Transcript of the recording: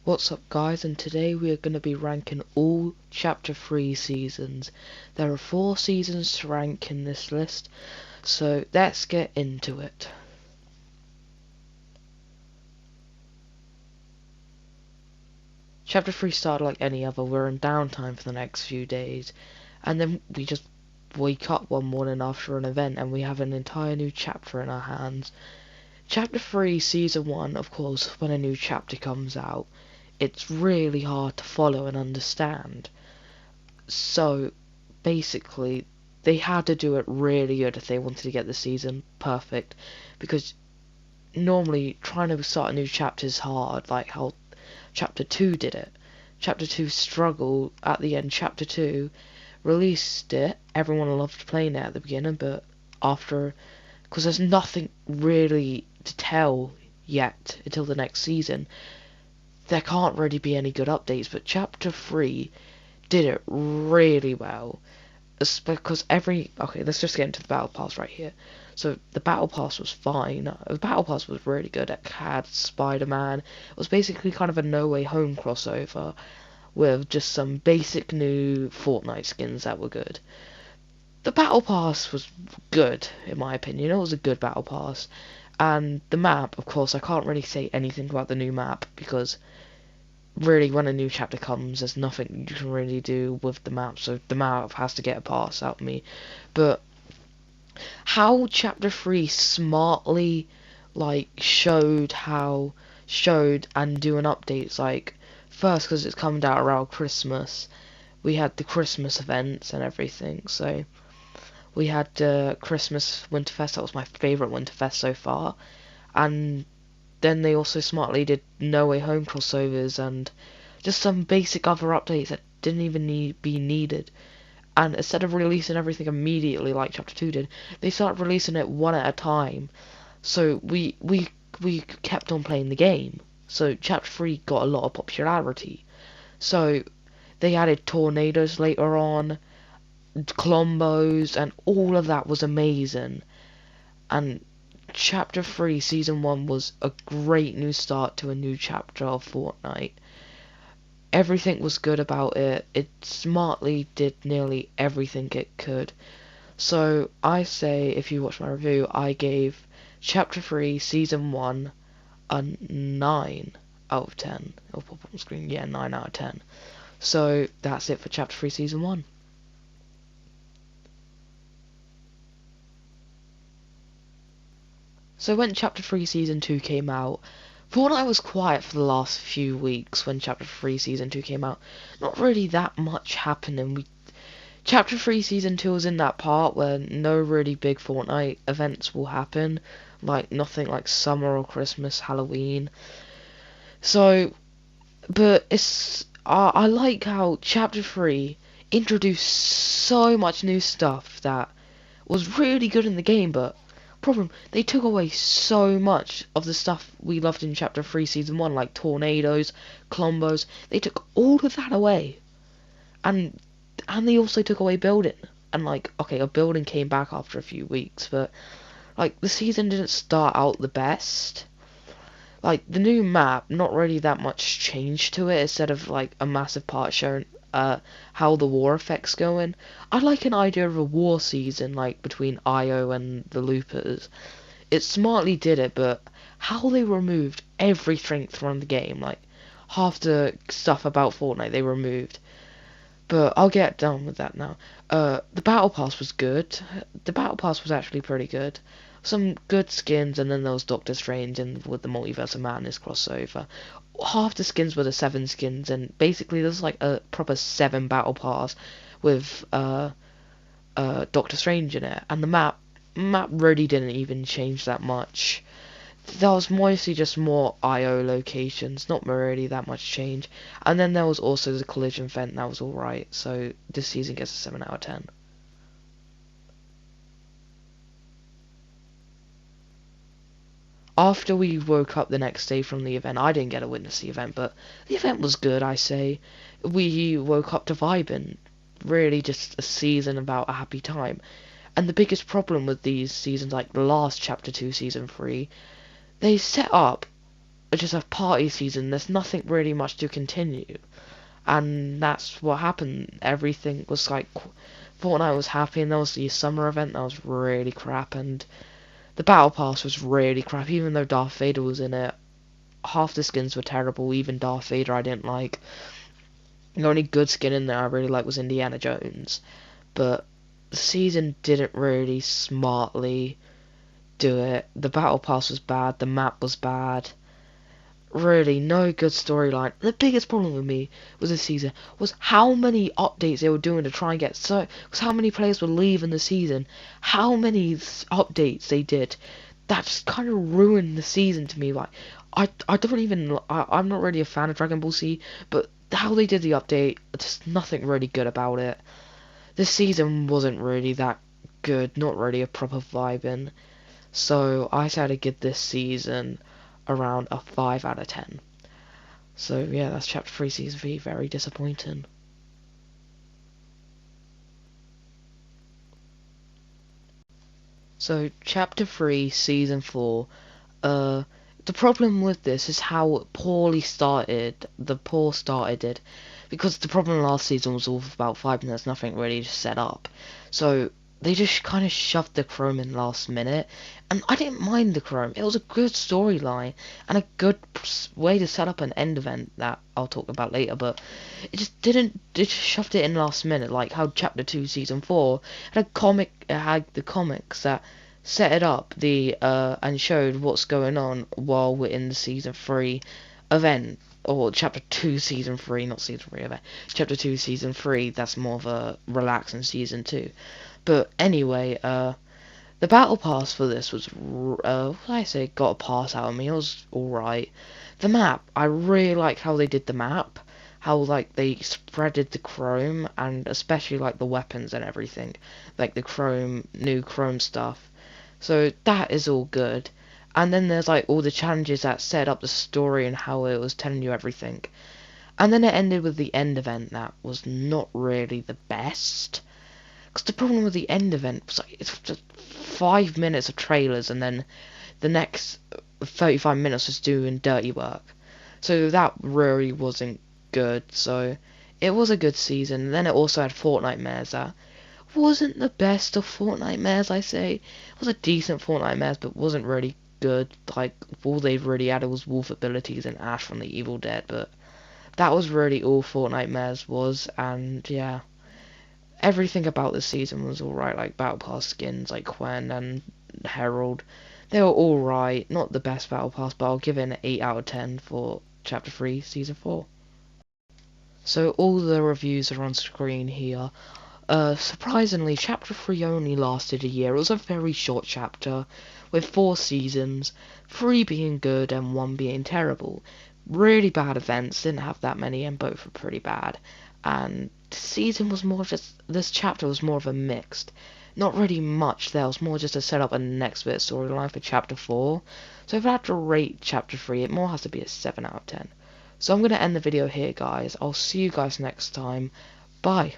What's up guys, and today we are going to be ranking all Chapter 3 seasons. There are 4 seasons to rank in this list, so let's get into it. Chapter 3 started like any other. We're in downtime for the next few days, and then we just wake up one morning after an event and we have an entire new chapter in our hands. Chapter 3 Season 1, of course, when a new chapter comes out, it's really hard to follow and understand. So basically, they had to do it really good if they wanted to get the season perfect, because normally trying to start a new chapter is hard, like how Chapter 2 did it. Chapter 2 struggled at the end. Chapter 2 released it, everyone loved playing it at the beginning, but after, because there's nothing really to tell yet until the next season, there can't really be any good updates. But Chapter 3 did it really well. It's because okay, let's just get into the battle pass right here. So the battle pass was fine. The battle pass was really good. It had Spider-Man. It was basically kind of a No Way Home crossover with just some basic new Fortnite skins that were good. The battle pass was good, in my opinion. It was a good battle pass. And the map, of course, I can't really say anything about the new map, because really when a new chapter comes, there's nothing you can really do with the map, so the map has to get a pass out of me. But how Chapter 3 smartly showed and doing updates, like first, because it's coming out around Christmas, we had the Christmas events and everything. So we had Christmas Winterfest. That was my favourite Winterfest so far. And then they also smartly did No Way Home crossovers and just some basic other updates that didn't even be needed. And instead of releasing everything immediately like Chapter 2 did, they started releasing it one at a time. So we kept on playing the game. So Chapter 3 got a lot of popularity. So they added tornadoes later on, Clombos, and all of that was amazing. And Chapter 3 Season 1 was a great new start to a new chapter of Fortnite. Everything was good about it. It smartly did nearly everything it could. So I say, if you watch my review, I gave Chapter 3 Season 1 a 9 out of 10. I'll pop on the screen. Yeah, 9 out of 10. So that's it for Chapter 3 Season 1. So when Chapter 3 Season 2 came out, Fortnite was quiet for the last few weeks when Chapter 3 Season 2 came out. Not really that much happening. Chapter 3 Season 2 was in that part where no really big Fortnite events will happen. Like, nothing like summer or Christmas, Halloween. So, but I like how Chapter 3 introduced so much new stuff that was really good in the game, but problem, they took away so much of the stuff we loved in Chapter 3 Season 1, like tornadoes, Clombos. They took all of that away. And they also took away building. And okay, a building came back after a few weeks, but the season didn't start out the best. The new map, not really that much change to it, instead of a massive part showing how the war effects going. I like an idea of a war season, between IO and the Loopers. It smartly did it, but how they removed everything from the game, half the stuff about Fortnite they removed. But I'll get done with that now. The Battle Pass was good. The Battle Pass was actually pretty good. Some good skins, and then there was Doctor Strange and with the Multiverse of Madness crossover. Half the skins were the 7 skins, and basically there's a proper 7 Battle Pass with Doctor Strange in it. And the map really didn't even change that much. There was mostly just more IO locations, not really that much change. And then there was also the collision vent, that was alright. So this season gets a 7 out of 10. After we woke up the next day from the event, I didn't get to witness the event, but the event was good, I say. We woke up to vibing. Really just a season about a happy time. And the biggest problem with these seasons, like the last Chapter 2 Season 3, they set up just a party season. There's nothing really much to continue. And that's what happened. Everything was like, Fortnite was happy, and there was the summer event that was really crap, and the battle pass was really crap, even though Darth Vader was in it. Half the skins were terrible, even Darth Vader I didn't like. The only good skin in there I really liked was Indiana Jones. But the season didn't really smartly do it. The battle pass was bad, the map was bad. Really, no good storyline. The biggest problem with me with this season was how many updates they were doing to try and get because how many players were leaving the season, how many updates they did. That just kind of ruined the season to me. Like, I don't even, I'm not really a fan of Dragon Ball Z, but how they did the update, just nothing really good about it. This season wasn't really that good, not really a proper vibe in. So I decided to give this season around a 5 out of 10. So yeah, that's Chapter 3 Season 3, very disappointing. So Chapter 3 Season 4, the problem with this is how poorly started, the poor started it, because the problem last season was all for about 5 minutes, nothing really set up. So they just kind of shoved the Chrome in last minute, and I didn't mind the Chrome. It was a good storyline and a good way to set up an end event that I'll talk about later, but it just didn't, it just shoved it in last minute, like how Chapter 2 Season 4 had a comic, it had the comics that set it up and showed what's going on while we're in the Season 3 event, or Chapter 2 Season 3, not Season 3 event, Chapter 2 Season 3, that's more of a relaxing Season 2. But anyway, the battle pass for this was, what I say, got a pass out of me, it was alright. The map, I really liked how they did the map, how, like, they spreaded the chrome, and especially, like, the weapons and everything, like the chrome, new chrome stuff. So that is all good. And then there's like all the challenges that set up the story and how it was telling you everything. And then it ended with the end event that was not really the best. Because the problem with the end event was like, it's just 5 minutes of trailers and then the next 35 minutes was doing dirty work. So that really wasn't good. So it was a good season. And then it also had Fortnite Mares that wasn't the best of Fortnite Mares, I say. It was a decent Fortnite Mares, but wasn't really good. Like, all they really added was wolf abilities and Ash from the Evil Dead, but that was really all Fortnite Mares was, and yeah. Everything about the season was alright, like Battle Pass skins, like Quen and Herald. They were alright, not the best Battle Pass, but I'll give it an 8 out of 10 for Chapter 3, Season 4. So all the reviews are on screen here. Surprisingly, Chapter 3 only lasted a year. It was a very short chapter, with 4 seasons, 3 being good and 1 being terrible. Really bad events, didn't have that many, and both were pretty bad. And this chapter was more of a mixed. Not really much there, it was more just to set up a next bit of storyline for Chapter 4. So if I had to rate Chapter 3, it more has to be a 7 out of 10. So I'm going to end the video here, guys. I'll see you guys next time. Bye.